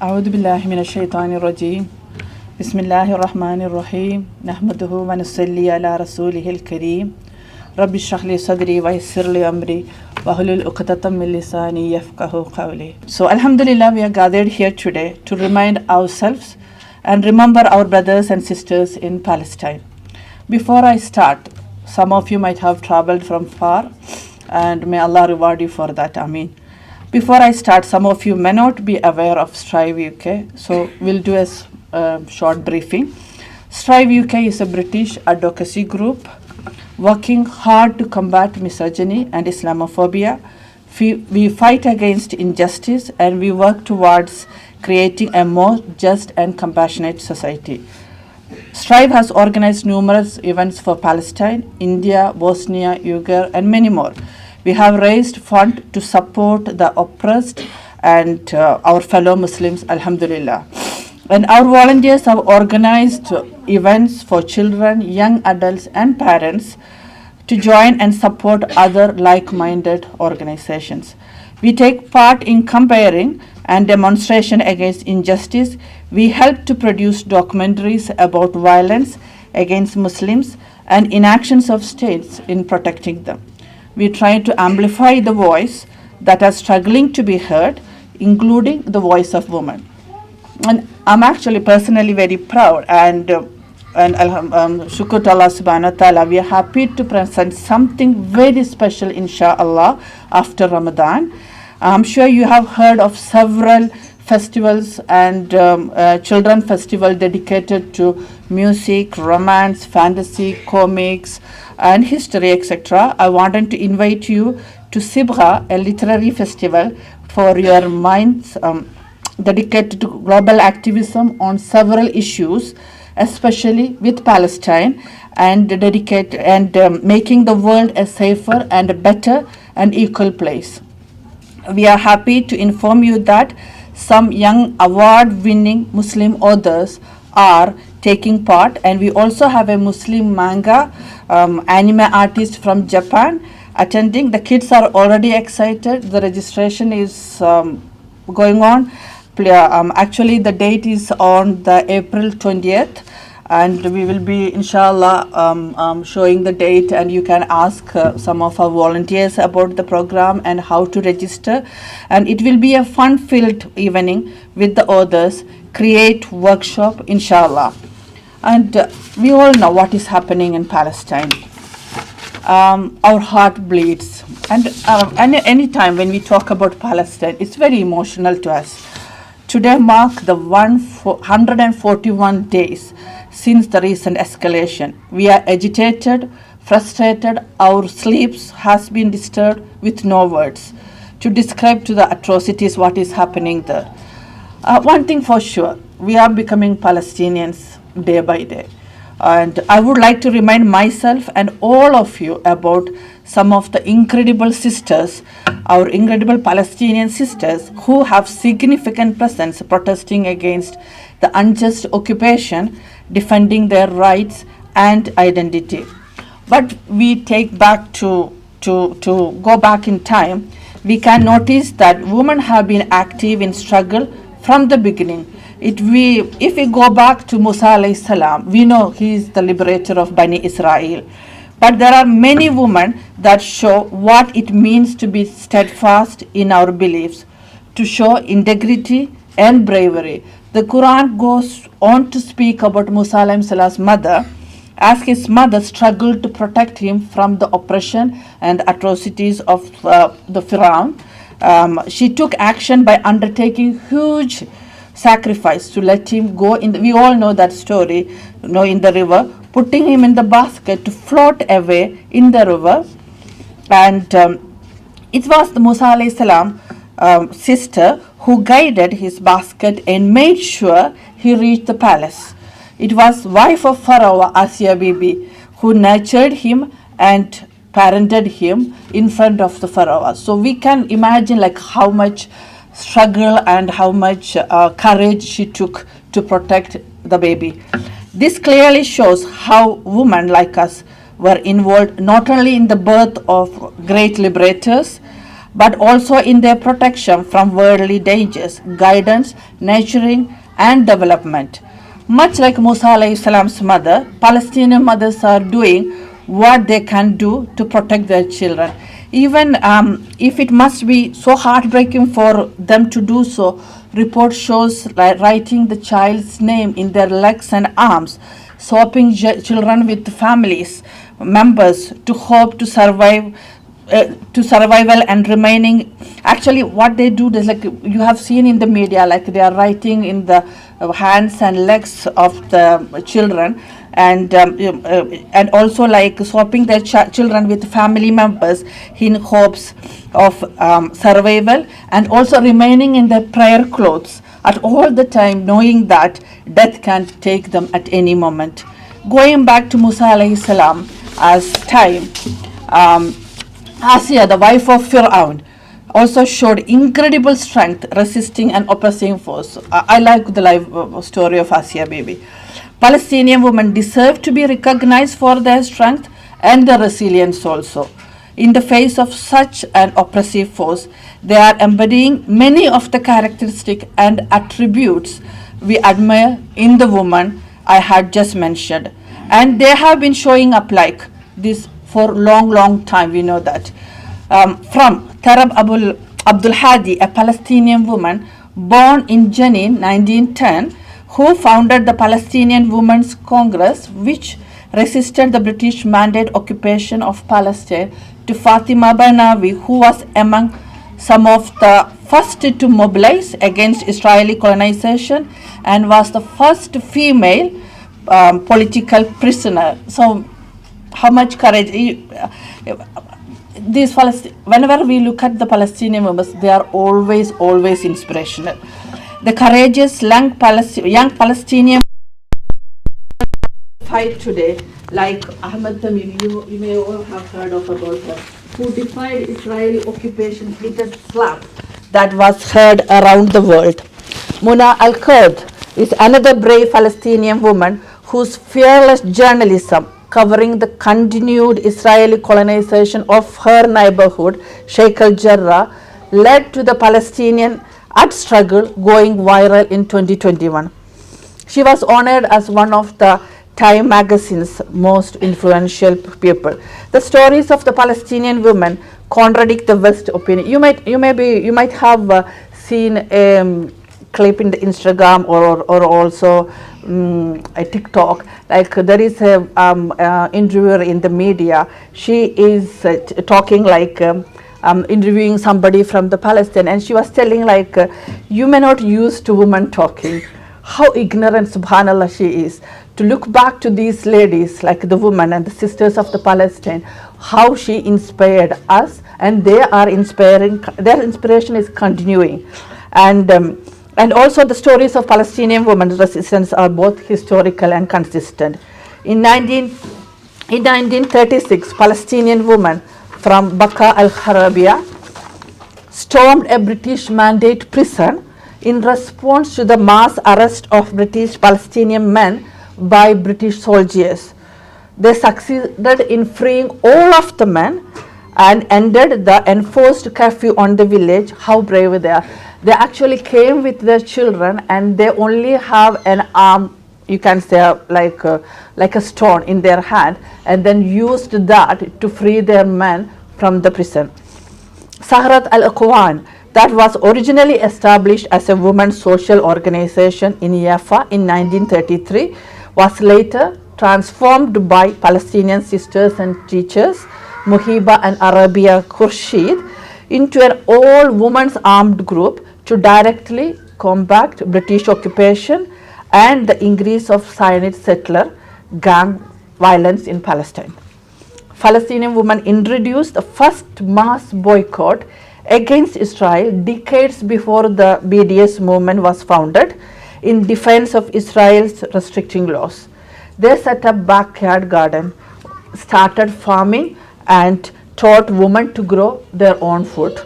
أعوذ بالله من الشيطان الرجيم بسم الله الرحمن الرحيم نحمده ونصلي على رسوله الكريم رب اشرح لي صدري ويسر لي أمري واحلل عقدة من لساني يفقهوا قولي. So Alhamdulillah, we are gathered here today to remind ourselves and remember our brothers and sisters in Palestine. Before I start, some of you might have traveled from far, and may Allah reward you for that. Ameen. Before I start, some of you may not be aware of Strive UK, so we'll do a short briefing. Strive UK is a British advocacy group working hard to combat misogyny and Islamophobia. We fight against injustice and we work towards creating a more just and compassionate society. Strive has organized numerous events for Palestine, India, Bosnia, Uyghur, and many more. We have raised funds to support the oppressed and our fellow Muslims, Alhamdulillah. And our volunteers have organized events for children, young adults, and parents to join and support other like-minded organizations. We take part in comparing and demonstration against injustice. We help to produce documentaries about violence against Muslims and inactions of states in protecting them. We try to amplify the voice that are struggling to be heard, including the voice of women. And I'm actually personally very proud and shukr to Allah subhanahu wa ta'ala. We are happy to present something very special, inshallah, after Ramadan. I'm sure you have heard of several festivals and children festival dedicated to music, romance, fantasy, comics, and history, etc. I wanted to invite you to Sibha, a literary festival for your minds dedicated to global activism on several issues, especially with Palestine, and making the world a safer and a better and equal place. We are happy to inform you that some young award-winning Muslim authors are taking part, and we also have a Muslim manga anime artist from Japan attending. The kids are already excited. The registration is going on. Actually, the date is on the April 20th, and we will be, inshallah, showing the date, and you can ask some of our volunteers about the program and how to register. And it will be a fun-filled evening with the authors, create workshop, inshallah. And we all know what is happening in Palestine. Our heart bleeds, and any time when we talk about Palestine, it's very emotional to us. Today mark the 141 days since the recent escalation. We are agitated, frustrated. Our sleeps has been disturbed with no words to describe to the atrocities what is happening there. One thing for sure, we are becoming Palestinians day by day. And I would like to remind myself and all of you about some of the incredible sisters, our incredible Palestinian sisters who have significant presence protesting against the unjust occupation, defending their rights and identity. But we take back to go back in time, we can notice that women have been active in struggle from the beginning. If we go back to Musa alayhi salam, we know he is the liberator of Bani Israel. But there are many women that show what it means to be steadfast in our beliefs, to show integrity and bravery. The Quran goes on to speak about Musa alayhi salam's mother, as his mother struggled to protect him from the oppression and atrocities of the Pharaoh. She took action by undertaking huge sacrifice to let him go in. We all know that story, in the river, putting him in the basket to float away in the river. And it was the Musa alayhi salam sister who guided his basket and made sure he reached the palace. It was wife of Pharaoh, Asya Bibi, who nurtured him and parented him in front of the Pharaoh. So we can imagine like how much struggle and how much courage she took to protect the baby. This clearly shows how women like us were involved not only in the birth of great liberators, but also in their protection from worldly dangers, guidance, nurturing, and development. Much like Musa alayhi salam's mother, Palestinian mothers are doing what they can do to protect their children. Even if it must be so heartbreaking for them to do so, report shows writing the child's name in their legs and arms, swapping children with families members to hope to survival and remaining. Actually what they do is, like you have seen in the media, like they are writing in the hands and legs of the children, and also like swapping their children with family members in hopes of survival, and also remaining in their prayer clothes at all the time, knowing that death can take them at any moment. Going back to Musa alayhi salam as time, Asiya, the wife of Fir'aun, also showed incredible strength resisting an oppressing force. I like the life story of Asiya baby. Palestinian women deserve to be recognized for their strength and their resilience also. In the face of such an oppressive force, they are embodying many of the characteristics and attributes we admire in the woman I had just mentioned. And they have been showing up like this for long time, we know that. From Tarab Abdul Hadi, a Palestinian woman born in Jenin 1910, who founded the Palestinian Women's Congress, which resisted the British mandate occupation of Palestine, to Fatima Barnawi, who was among some of the first to mobilize against Israeli colonization and was the first female political prisoner. So how much courage these whenever we look at the Palestinian women, they are always inspirational. The courageous young Palestinian fight today, like Ahmed Tamim, you may all have heard of about her, who defied Israeli occupation with a slap that was heard around the world. Muna Al-Kurd is another brave Palestinian woman whose fearless journalism covering the continued Israeli colonization of her neighborhood, Sheikh al-Jarrah, led to the Palestinian art struggle going viral in 2021. She was honored as one of the Time magazine's most influential people. The stories of the Palestinian women contradict the West opinion. You might have seen a clip in the Instagram or also a TikTok. Like there is a interviewer in the media. She is talking like interviewing somebody from the Palestine, and she was telling like you may not used to women talking. How ignorant, subhanallah, she is. To look back to these ladies, like the women and the sisters of the Palestine, how she inspired us, and they are inspiring. Their inspiration is continuing, and also the stories of Palestinian women's resistance are both historical and consistent. In 1936, Palestinian women from Baka al-Harabia stormed a British mandate prison in response to the mass arrest of British Palestinian men by British soldiers. They succeeded in freeing all of the men and ended the enforced curfew on the village. How brave they are. They actually came with their children, and they only have an arm, you can say like a stone in their hand, and then used that to free their men from the prison. Sahrat al-Aqwan, that was originally established as a women's social organization in Jaffa in 1933, was later transformed by Palestinian sisters and teachers Muhiba and Arabia Khurshid into an all-women's armed group to directly combat British occupation and the increase of Zionist settler gang violence in Palestine. Palestinian women introduced the first mass boycott against Israel decades before the BDS movement was founded in defense of Israel's restricting laws. They set up backyard garden, started farming, and taught women to grow their own food.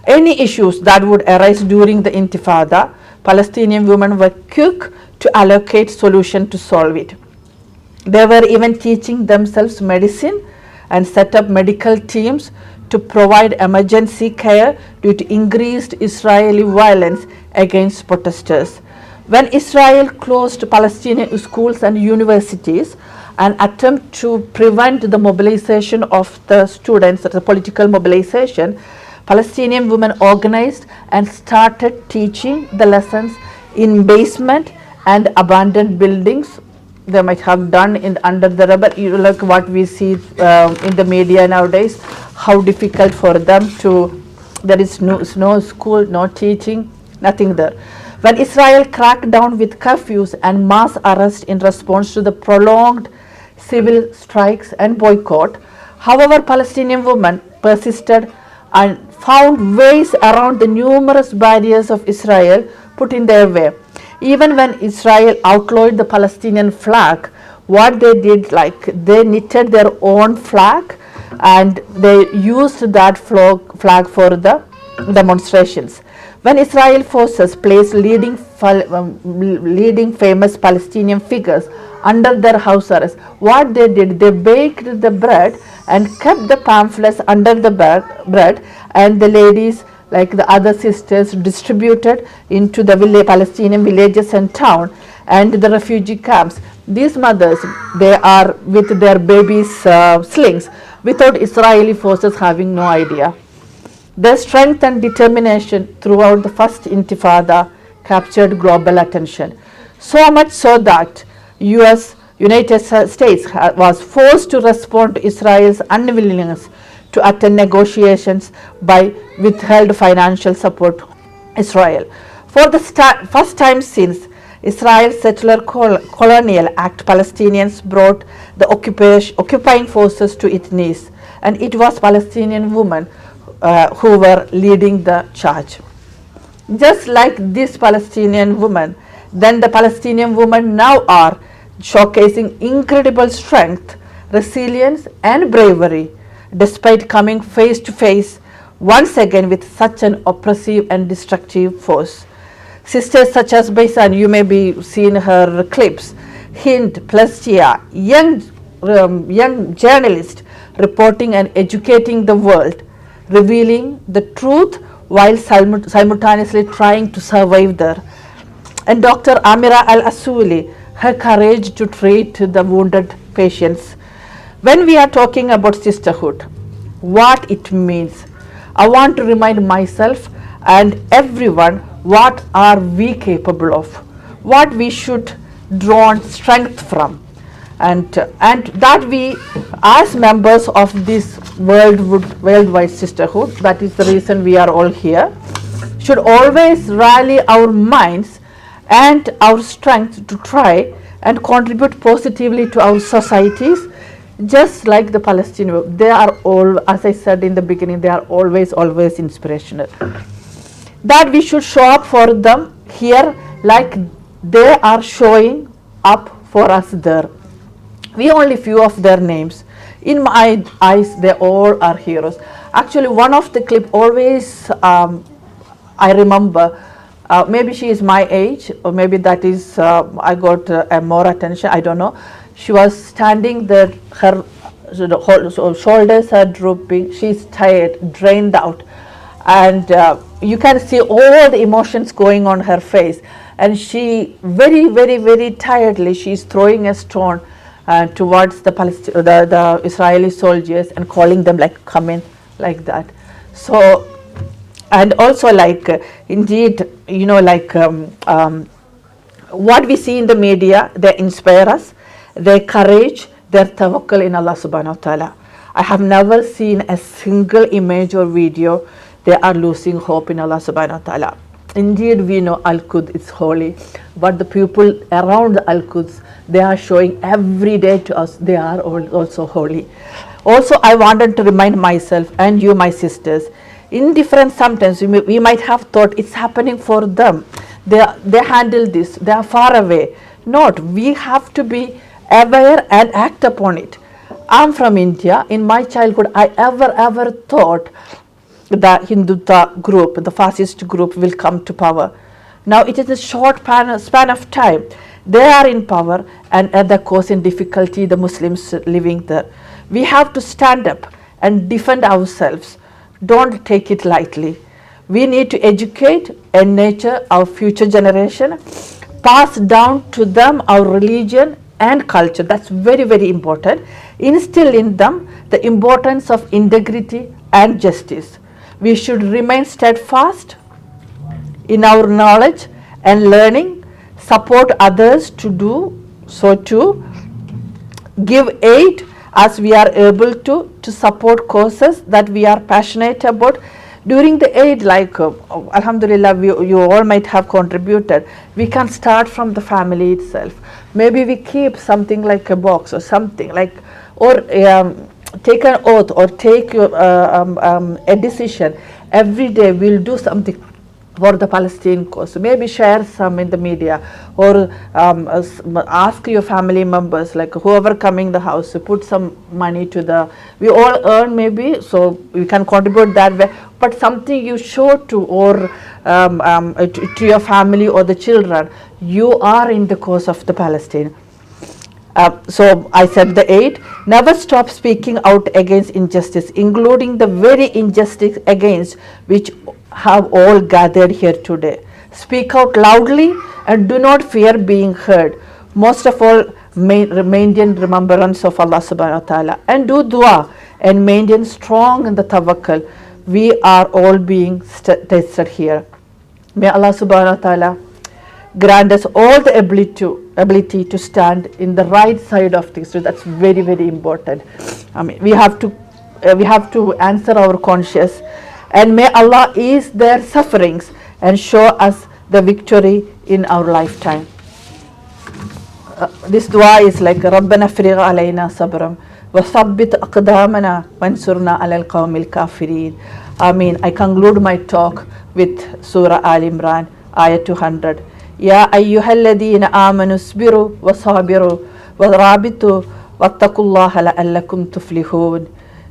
Any issues that would arise during the Intifada, Palestinian women were quick to allocate solution to solve it. They were even teaching themselves medicine and set up medical teams to provide emergency care due to increased Israeli violence against protesters. When Israel closed Palestinian schools and universities, an attempt to prevent the mobilization of the students, the political mobilization, Palestinian women organized and started teaching the lessons in basement and abandoned buildings. They might have done under the rubble, like what we see in the media nowadays, how difficult for them to, there is no school, no teaching, nothing there. When Israel cracked down with curfews and mass arrests in response to the prolonged civil strikes and boycott, however, Palestinian women persisted and found ways around the numerous barriers of Israel put in their way. Even when Israel outlawed the Palestinian flag, what they did, like they knitted their own flag and they used that flag for the demonstrations. When Israel forces placed leading famous Palestinian figures under their house arrest, what they did, they baked the bread and kept the pamphlets under the bread, and the ladies, like the other sisters, distributed into the Palestinian villages and town and the refugee camps. These mothers, they are with their babies' slings, without Israeli forces having no idea. Their strength and determination throughout the first Intifada captured global attention. So much so that United States was forced to respond to Israel's unwillingness to attend negotiations by withheld financial support to Israel. For the first time since Israel's settler colonial act, Palestinians brought the occupying forces to its knees, and it was Palestinian women who were leading the charge. Just like this Palestinian woman, then the Palestinian women now are showcasing incredible strength, resilience and bravery, despite coming face to face once again with such an oppressive and destructive force. Sisters such as Baisan, you may be seen her clips, Hind, Plastia, young journalist reporting and educating the world, revealing the truth while simultaneously trying to survive there. And Dr. Amira Al-Asuli, her courage to treat the wounded patients. When we are talking about sisterhood, what it means, I want to remind myself and everyone what are we capable of, what we should draw strength from, and that we as members of this worldwide sisterhood, that is the reason we are all here, should always rally our minds and our strength to try and contribute positively to our societies. Just like the Palestinians, they are all, as I said in the beginning, they are always inspirational. That we should show up for them here like they are showing up for us there. We only few of their names. In my eyes, they all are heroes. Actually, one of the clip always I remember, maybe she is my age, or maybe that is I got more attention, I don't know. She was standing there, her shoulders are drooping, she's tired, drained out, and you can see all the emotions going on her face, and she very tiredly, she's throwing a stone towards the Israeli soldiers and calling them like, come in, like that. So, and also like indeed, you know, like what we see in the media, they inspire us, their courage, their tawakkul in Allah subhanahu wa ta'ala. I have never seen a single image or video they are losing hope in Allah subhanahu wa ta'ala. Indeed, we know Al-Quds is holy, but the people around Al-Quds, they are showing every day to us they are also holy. Also, I wanted to remind myself and you, my sisters, indifferent sometimes we might have thought it's happening for them. They handle this, they are far away. Not, we have to be aware and act upon it. I'm from India. In my childhood, I ever thought the Hindutva group, the fascist group will come to power. Now it is a short span of time. They are in power and at the causing difficulty the Muslims living there. We have to stand up and defend ourselves. Don't take it lightly. We need to educate and nurture our future generation, pass down to them our religion and culture. That's very, very important. Instill in them the importance of integrity and justice. We should remain steadfast in our knowledge and learning, support others to do so too, give aid as we are able to support causes that we are passionate about. During the aid, like Alhamdulillah, you all might have contributed. We can start from the family itself. Maybe we keep something like a box or something like, or take an oath or take a decision. Every day we'll do something for the Palestine cause. Maybe share some in the media, or ask your family members, like whoever coming the house, to put some money to the, we all earn maybe, so we can contribute that way, but something you show to, or to your family or the children, you are in the cause of the Palestine. So I said the 8, never stop speaking out against injustice, including the very injustice against which have all gathered here today. Speak out loudly and do not fear being heard. Most of all, maintain remembrance of Allah subhanahu wa ta'ala and do dua and maintain strong in the tawakkul. We are all being tested here. May Allah subhanahu wa ta'ala grant us all the ability to stand in the right side of things. So that's very, very important. I mean, we have to answer our conscience, and may Allah ease their sufferings and show us the victory in our lifetime. This dua is like رَبَّنَا فْرِغْ عَلَيْنَا صَبْرًا وَثَبِّتْ أَقْدَامَنَا وَانْصُرْنَا عَلَى الْقَوْمِ الْكَافِرِينَ. I conclude my talk with Surah Al Imran, Ayah 200. Ya ayyuhalladhina amanu isbiru wa sabiru wa rabitu wattaqullaha la'allakum tuflihun.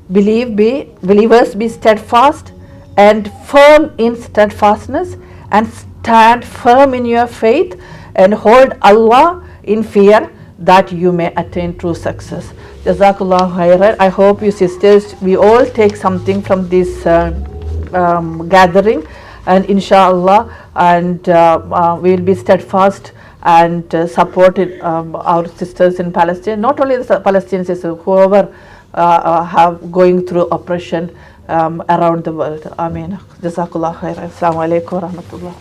Believers, be steadfast and firm in steadfastness, and stand firm in your faith, and hold Allah in fear, that you may attain true success. Jazakallahu khairan. I hope you sisters, we all take something from this gathering, and inshallah, and we will be steadfast and support our sisters in Palestine, not only the Palestinian sisters, whoever have going through oppression around the world. Ameen. Jazakallah khairan. Assalamu alaikum wa rahmatullah.